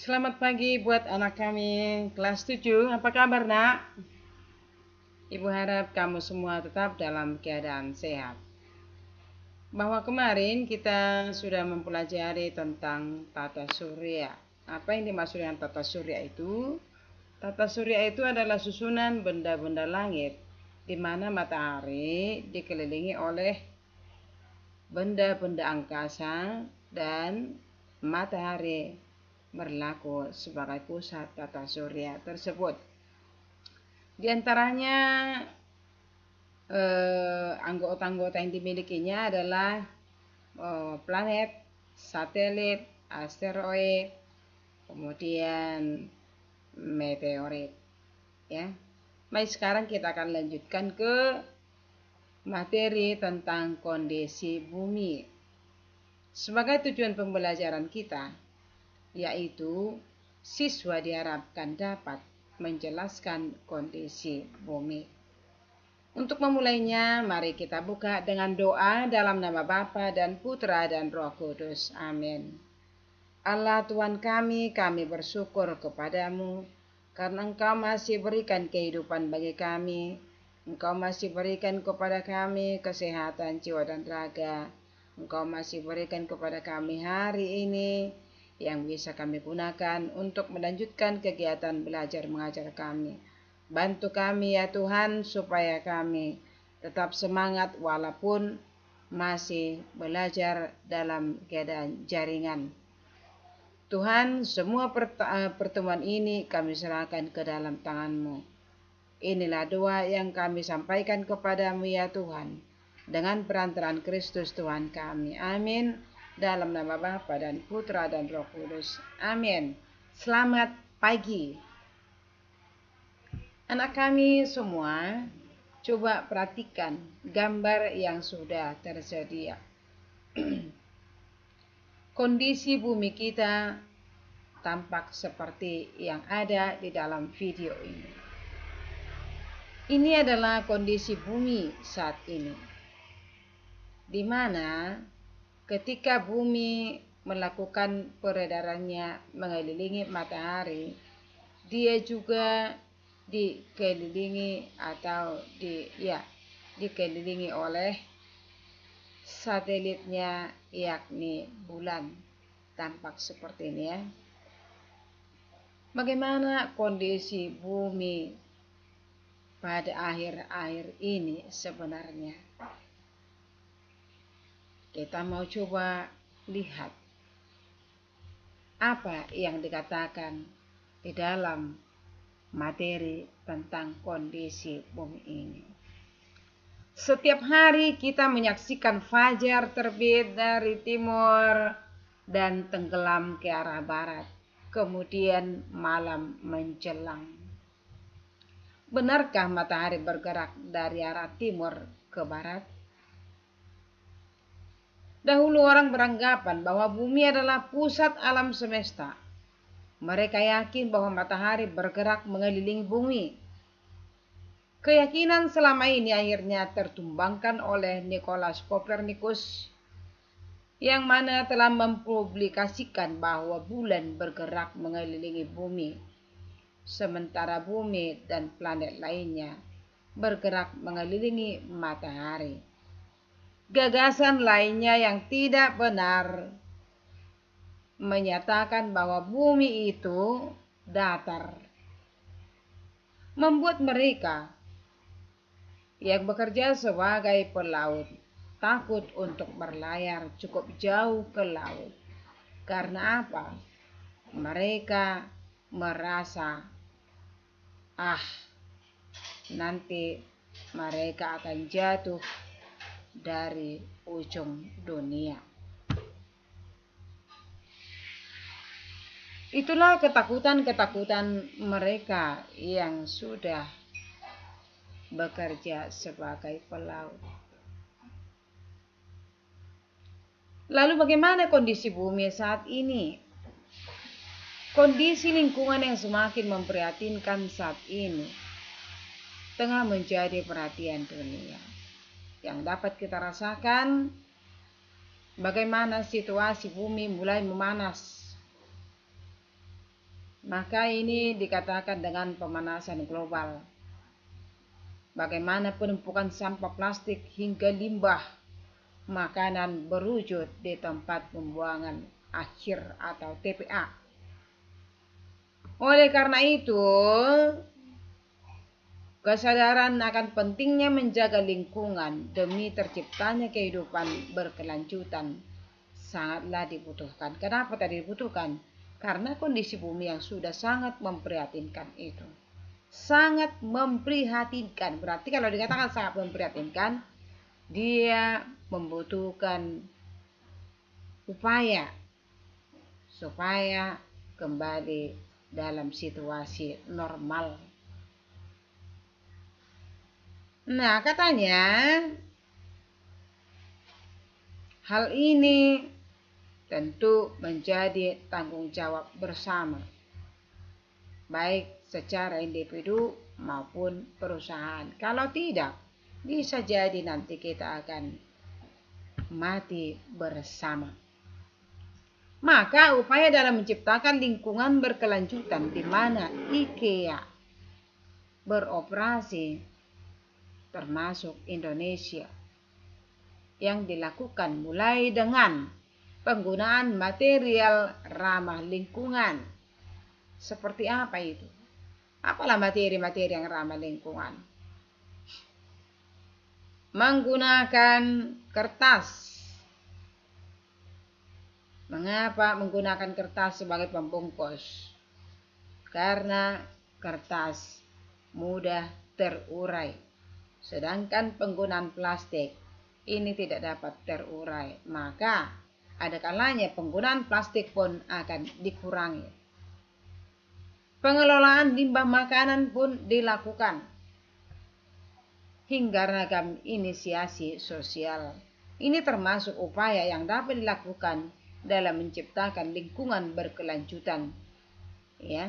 Selamat pagi buat anak kami kelas 7. Apa kabar, Nak? Ibu harap kamu semua tetap dalam keadaan sehat. Bahwa kemarin kita sudah mempelajari tentang tata surya. Apa yang dimaksud dengan tata surya itu? Tata surya itu adalah susunan benda-benda langit di mana matahari dikelilingi oleh benda-benda angkasa dan matahari berlaku sebagai pusat tata surya tersebut. Di antaranya anggota-anggota yang dimilikinya adalah planet, satelit, asteroid, kemudian meteorit. Ya, mari sekarang kita akan lanjutkan ke materi tentang kondisi bumi. Sebagai tujuan pembelajaran kita, yaitu siswa diharapkan dapat menjelaskan kondisi bumi. Untuk memulainya, mari kita buka dengan doa dalam nama Bapa dan Putra dan Roh Kudus. Amin. Allah Tuhan kami bersyukur kepadamu karena Engkau masih berikan kehidupan bagi kami. Engkau masih berikan kepada kami kesehatan jiwa dan raga. Engkau masih berikan kepada kami hari ini yang bisa kami gunakan untuk melanjutkan kegiatan belajar mengajar kami. Bantu kami ya Tuhan supaya kami tetap semangat walaupun masih belajar dalam keadaan jaringan. Tuhan, semua pertemuan ini kami serahkan ke dalam tangan-Mu. Inilah doa yang kami sampaikan kepadamu ya Tuhan, dengan perantaraan Kristus Tuhan kami. Amin. Dalam nama Bapa dan Putra dan Roh Kudus. Amin. Selamat pagi. Anak kami semua, coba perhatikan gambar yang sudah tersedia. Kondisi bumi kita tampak seperti yang ada di dalam video ini. Ini adalah kondisi bumi saat ini, di mana ketika bumi melakukan peredarannya mengelilingi matahari, dia juga dikelilingi dikelilingi oleh satelitnya, yakni bulan. Tampak seperti ini ya. Bagaimana kondisi bumi pada akhir-akhir ini sebenarnya? Kita mau coba lihat apa yang dikatakan di dalam materi tentang kondisi bumi ini. Setiap hari kita menyaksikan fajar terbit dari timur dan tenggelam ke arah barat, kemudian malam menjelang. Benarkah matahari bergerak dari arah timur ke barat? Dahulu orang beranggapan bahwa bumi adalah pusat alam semesta. Mereka yakin bahwa matahari bergerak mengelilingi bumi. Keyakinan selama ini akhirnya tertumbangkan oleh Nicolaus Copernicus, yang mana telah mempublikasikan bahwa bulan bergerak mengelilingi bumi, sementara bumi dan planet lainnya bergerak mengelilingi matahari. Gagasan lainnya yang tidak benar menyatakan bahwa bumi itu datar, membuat mereka yang bekerja sebagai pelaut takut untuk berlayar cukup jauh ke laut. Karena apa? Mereka merasa nanti mereka akan jatuh dari ujung dunia. Itulah ketakutan-ketakutan mereka yang sudah bekerja sebagai pelaut. Lalu bagaimana kondisi bumi saat ini? Kondisi lingkungan yang semakin memprihatinkan saat ini tengah menjadi perhatian dunia. Yang dapat kita rasakan bagaimana situasi bumi mulai memanas. Maka ini dikatakan dengan pemanasan global. Bagaimana penumpukan sampah plastik hingga limbah makanan berwujud di tempat pembuangan akhir atau TPA. Oleh karena itu, kesadaran akan pentingnya menjaga lingkungan demi terciptanya kehidupan berkelanjutan sangatlah dibutuhkan. Kenapa tadi dibutuhkan? Karena kondisi bumi yang sudah sangat memprihatinkan itu. Sangat memprihatinkan. Berarti kalau dikatakan sangat memprihatinkan, dia membutuhkan upaya supaya kembali dalam situasi normal. Nah, katanya hal ini tentu menjadi tanggung jawab bersama, baik secara individu maupun perusahaan. Kalau tidak, bisa jadi nanti kita akan mati bersama. Maka upaya dalam menciptakan lingkungan berkelanjutan di mana IKEA beroperasi termasuk Indonesia yang dilakukan mulai dengan penggunaan material ramah lingkungan. Seperti apa itu? Apalah materi-materi yang ramah lingkungan? Menggunakan kertas. Mengapa menggunakan kertas sebagai pembungkus? Karena kertas mudah terurai. Sedangkan penggunaan plastik ini tidak dapat terurai. Maka ada kalanya penggunaan plastik pun akan dikurangi. Pengelolaan limbah makanan pun dilakukan. Hingga ragam inisiasi sosial. Ini termasuk upaya yang dapat dilakukan dalam menciptakan lingkungan berkelanjutan. Ya.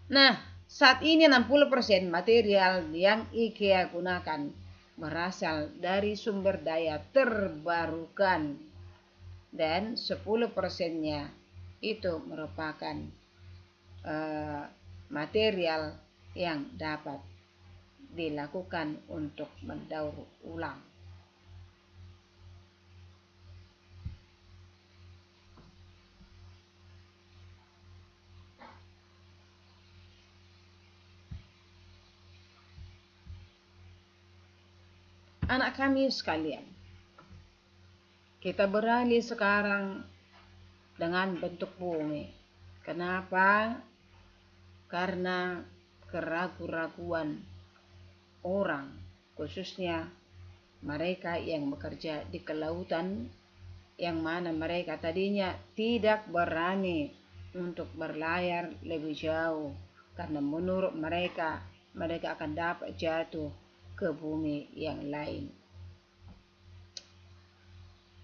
Nah, saat ini 60% material yang IKEA gunakan berasal dari sumber daya terbarukan dan 10%-nya itu merupakan material yang dapat dilakukan untuk mendaur ulang. Anak kami sekalian, kita beralih sekarang dengan bentuk bumi. Kenapa? Karena keraguan-raguan orang, khususnya mereka yang bekerja di kelautan, yang mana mereka tadinya tidak berani untuk berlayar lebih jauh karena menurut mereka akan dapat jatuh ke bumi yang lain.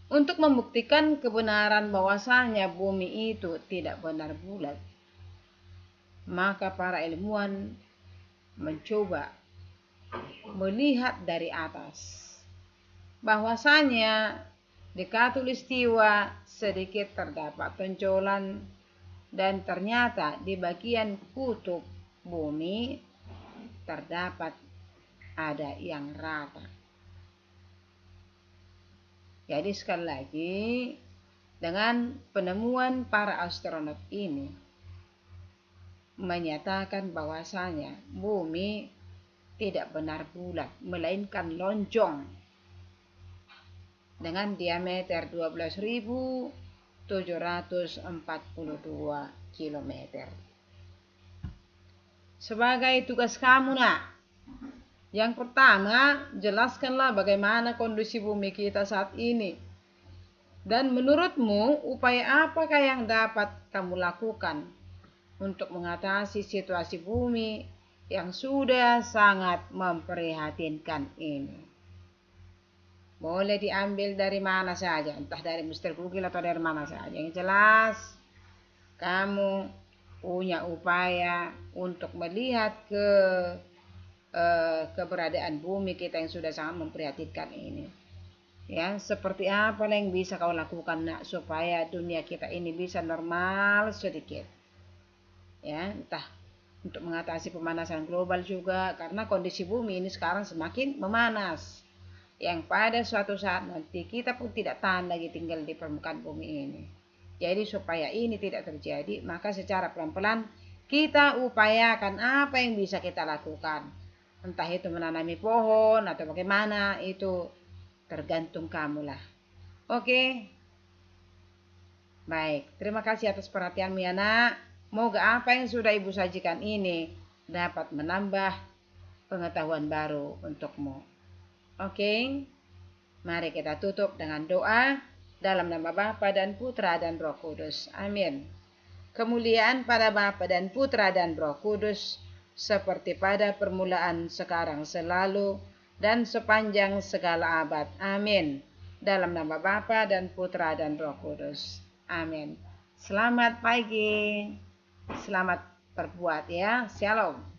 Untuk membuktikan kebenaran bahwasanya bumi itu tidak benar bulat, maka para ilmuwan mencoba melihat dari atas bahwasanya di khatulistiwa sedikit terdapat tonjolan dan ternyata di bagian kutub bumi terdapat ada yang rata. Jadi sekali lagi, dengan penemuan para astronot ini menyatakan bahwasanya bumi tidak benar bulat, melainkan lonjong dengan diameter 12.742 km. Sebagai tugas kamu, nak, yang pertama, jelaskanlah bagaimana kondisi bumi kita saat ini. Dan menurutmu, upaya apakah yang dapat kamu lakukan untuk mengatasi situasi bumi yang sudah sangat memprihatinkan ini? Boleh diambil dari mana saja, entah dari Mr. Google atau dari mana saja. Yang jelas, kamu punya upaya untuk melihat keberadaan bumi kita yang sudah sangat memprihatinkan ini. Ya, seperti apa yang bisa kau lakukan, nak, supaya dunia kita ini bisa normal sedikit. ya, entah untuk mengatasi pemanasan global juga, karena kondisi bumi ini sekarang semakin memanas, yang pada suatu saat nanti kita pun tidak tahan lagi tinggal di permukaan bumi ini. Jadi supaya ini tidak terjadi, maka secara pelan-pelan kita upayakan apa yang bisa kita lakukan. Entah itu menanami pohon atau bagaimana, itu tergantung kamu lah. Oke, baik. Terima kasih atas perhatianmu ya nak. Moga apa yang sudah ibu sajikan ini dapat menambah pengetahuan baru untukmu. Oke, mari kita tutup dengan doa dalam nama Bapa dan Putra dan Roh Kudus. Amin. Kemuliaan pada Bapa dan Putra dan Roh Kudus, seperti pada permulaan, sekarang, selalu, dan sepanjang segala abad. Amin. Dalam nama Bapa dan Putra dan Roh Kudus. Amin. Selamat pagi. Selamat berbuat ya. Shalom.